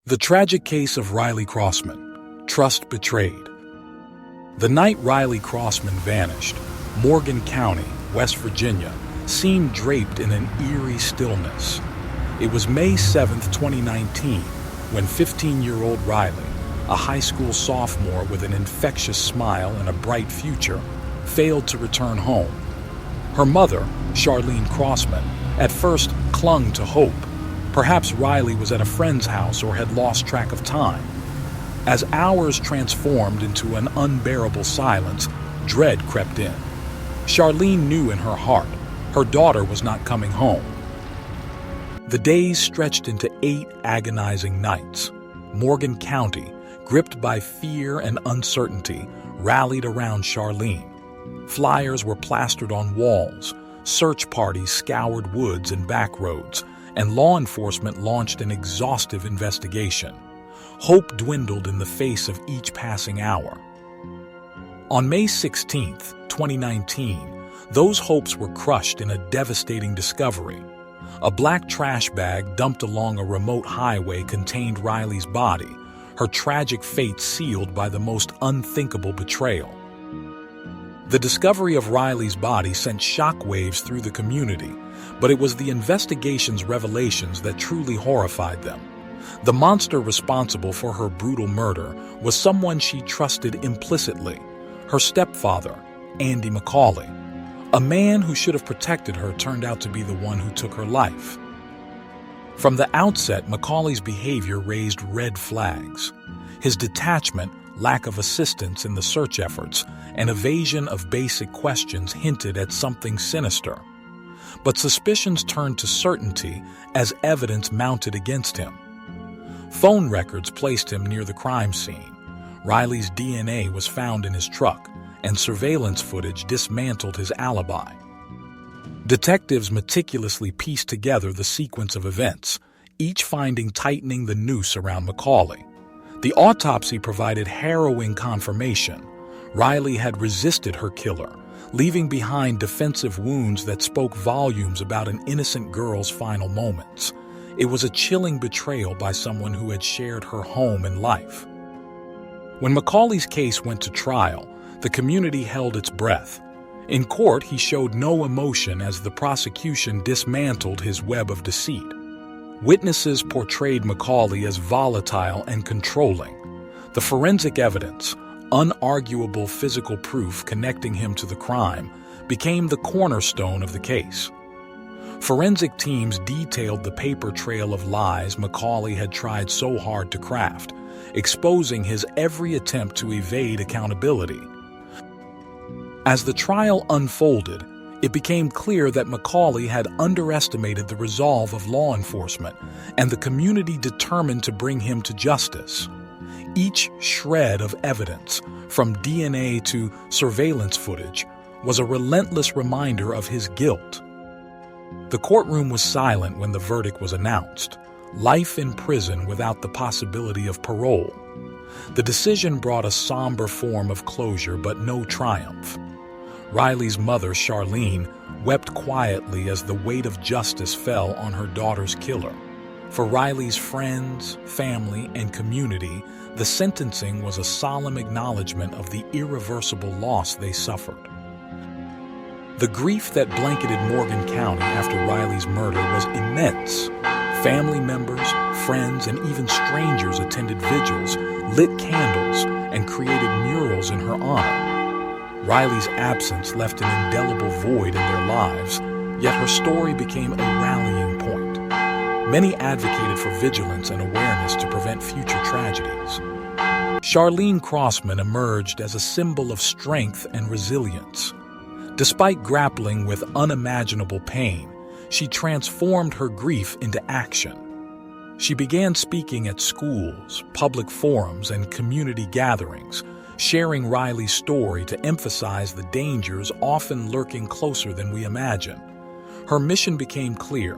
The tragic case of Riley Crossman, trust betrayed. The night Riley Crossman vanished, Morgan County, West Virginia, seemed draped in an eerie stillness. It was May 7, 2019, when 15-year-old Riley, a high school sophomore with an infectious smile and a bright future, failed to return home. Her mother, Charlene Crossman, at first clung to hope. Perhaps Riley was at a friend's house or had lost track of time. As hours transformed into an unbearable silence, dread crept in. Charlene knew in her heart her daughter was not coming home. The days stretched into 8 agonizing nights. Morgan County, gripped by fear and uncertainty, rallied around Charlene. Flyers were plastered on walls, search parties scoured woods and back roads, and law enforcement launched an exhaustive investigation. Hope dwindled in the face of each passing hour. On May 16, 2019, those hopes were crushed in a devastating discovery. A black trash bag dumped along a remote highway contained Riley's body, her tragic fate sealed by the most unthinkable betrayal. The discovery of Riley's body sent shockwaves through the community, but it was the investigation's revelations that truly horrified them. The monster responsible for her brutal murder was someone she trusted implicitly, her stepfather, Andy McCauley. A man who should have protected her turned out to be the one who took her life. From the outset, McCauley's behavior raised red flags. His detachment, lack of assistance in the search efforts, and evasion of basic questions hinted at something sinister. But suspicions turned to certainty as evidence mounted against him. Phone records placed him near the crime scene. Riley's DNA was found in his truck, and surveillance footage dismantled his alibi. Detectives meticulously pieced together the sequence of events, each finding tightening the noose around McCauley. The autopsy provided harrowing confirmation. Riley had resisted her killer, leaving behind defensive wounds that spoke volumes about an innocent girl's final moments. It was a chilling betrayal by someone who had shared her home and life. When McCauley's case went to trial, the community held its breath. In court, he showed no emotion as the prosecution dismantled his web of deceit. Witnesses portrayed McCauley as volatile and controlling. The forensic evidence, unarguable physical proof connecting him to the crime, became the cornerstone of the case. Forensic teams detailed the paper trail of lies McCauley had tried so hard to craft, exposing his every attempt to evade accountability. As the trial unfolded, it became clear that McCauley had underestimated the resolve of law enforcement and the community determined to bring him to justice. Each shred of evidence, from DNA to surveillance footage, was a relentless reminder of his guilt. The courtroom was silent when the verdict was announced: life in prison without the possibility of parole. The decision brought a somber form of closure, but no triumph. Riley's mother, Charlene, wept quietly as the weight of justice fell on her daughter's killer. For Riley's friends, family, and community, the sentencing was a solemn acknowledgement of the irreversible loss they suffered. The grief that blanketed Morgan County after Riley's murder was immense. Family members, friends, and even strangers attended vigils, lit candles, and created murals in her honor. Riley's absence left an indelible void in their lives, yet her story became a rallying point. Many advocated for vigilance and awareness to prevent future tragedies. Charlene Crossman emerged as a symbol of strength and resilience. Despite grappling with unimaginable pain, she transformed her grief into action. She began speaking at schools, public forums, and community gatherings, sharing Riley's story to emphasize the dangers often lurking closer than we imagine. Her mission became clear: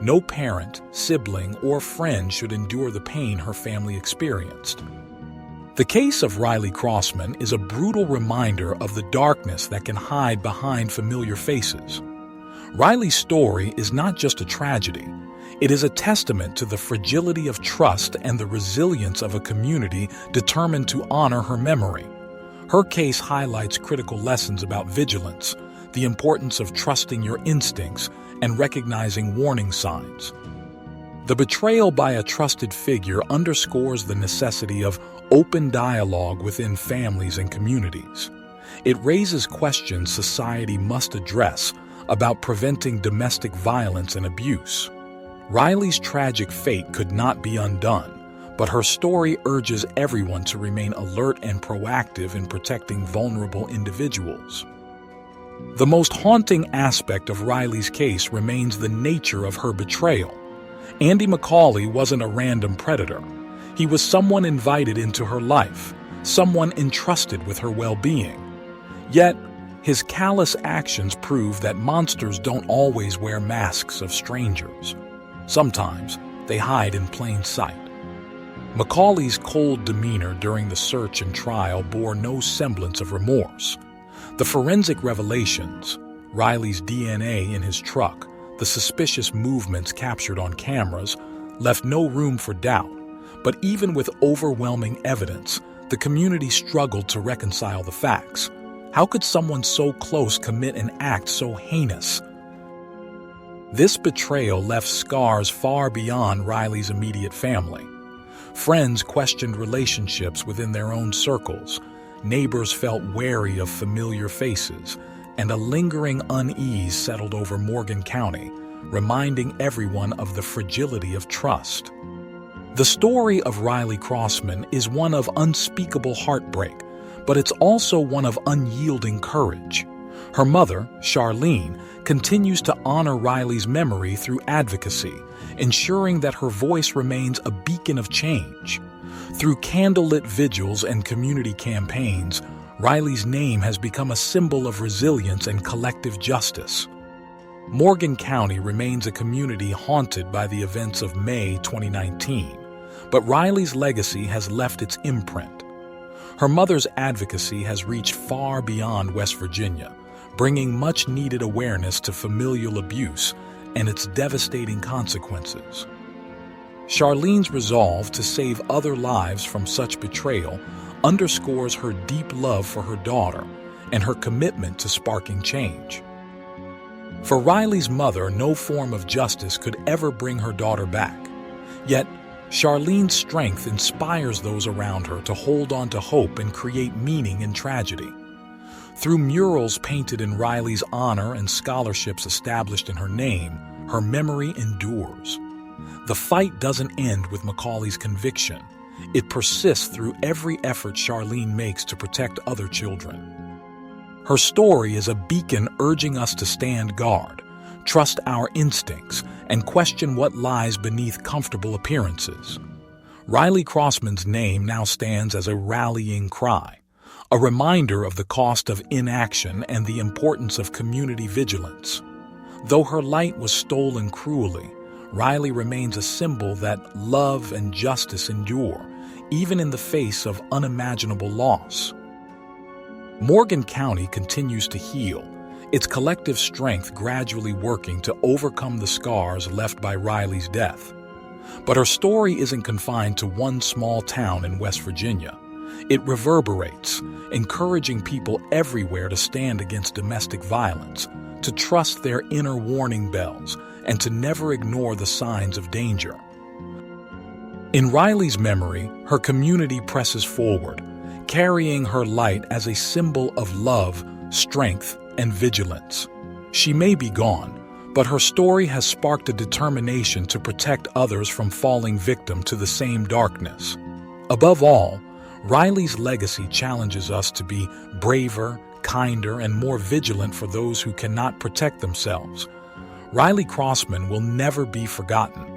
no parent, sibling, or friend should endure the pain her family experienced. The case of Riley Crossman is a brutal reminder of the darkness that can hide behind familiar faces. Riley's story is not just a tragedy, It is a testament to the fragility of trust and the resilience of a community determined to honor her memory. Her case highlights critical lessons about vigilance, the importance of trusting your instincts, and recognizing warning signs. The betrayal by a trusted figure underscores the necessity of open dialogue within families and communities. It raises questions society must address about preventing domestic violence and abuse. Riley's tragic fate could not be undone, but her story urges everyone to remain alert and proactive in protecting vulnerable individuals. The most haunting aspect of Riley's case remains the nature of her betrayal. Andy McCauley wasn't a random predator. He was someone invited into her life, someone entrusted with her well-being. Yet, his callous actions prove that monsters don't always wear masks of strangers. Sometimes, they hide in plain sight. McCauley's cold demeanor during the search and trial bore no semblance of remorse. The forensic revelations, Riley's DNA in his truck, the suspicious movements captured on cameras, left no room for doubt. But even with overwhelming evidence, the community struggled to reconcile the facts. How could someone so close commit an act so heinous? This betrayal left scars far beyond Riley's immediate family. Friends questioned relationships within their own circles. Neighbors felt wary of familiar faces, and a lingering unease settled over Morgan County, reminding everyone of the fragility of trust. The story of Riley Crossman is one of unspeakable heartbreak, but it's also one of unyielding courage. Her mother, Charlene, continues to honor Riley's memory through advocacy, ensuring that her voice remains a beacon of change. Through candlelit vigils and community campaigns, Riley's name has become a symbol of resilience and collective justice. Morgan County remains a community haunted by the events of May 2019, but Riley's legacy has left its imprint. Her mother's advocacy has reached far beyond West Virginia, bringing much-needed awareness to familial abuse and its devastating consequences. Charlene's resolve to save other lives from such betrayal underscores her deep love for her daughter and her commitment to sparking change. For Riley's mother, no form of justice could ever bring her daughter back. Yet, Charlene's strength inspires those around her to hold on to hope and create meaning in tragedy. Through murals painted in Riley's honor and scholarships established in her name, her memory endures. The fight doesn't end with McCauley's conviction. It persists through every effort Charlene makes to protect other children. Her story is a beacon urging us to stand guard, trust our instincts, and question what lies beneath comfortable appearances. Riley Crossman's name now stands as a rallying cry, a reminder of the cost of inaction and the importance of community vigilance. Though her light was stolen cruelly, Riley remains a symbol that love and justice endure, even in the face of unimaginable loss. Morgan County continues to heal, its collective strength gradually working to overcome the scars left by Riley's death. But her story isn't confined to one small town in West Virginia. It reverberates, encouraging people everywhere to stand against domestic violence, to trust their inner warning bells, and to never ignore the signs of danger. In Riley's memory, her community presses forward, carrying her light as a symbol of love, strength, and vigilance. She may be gone, but her story has sparked a determination to protect others from falling victim to the same darkness. Above all, Riley's legacy challenges us to be braver, kinder, and more vigilant for those who cannot protect themselves. Riley Crossman will never be forgotten,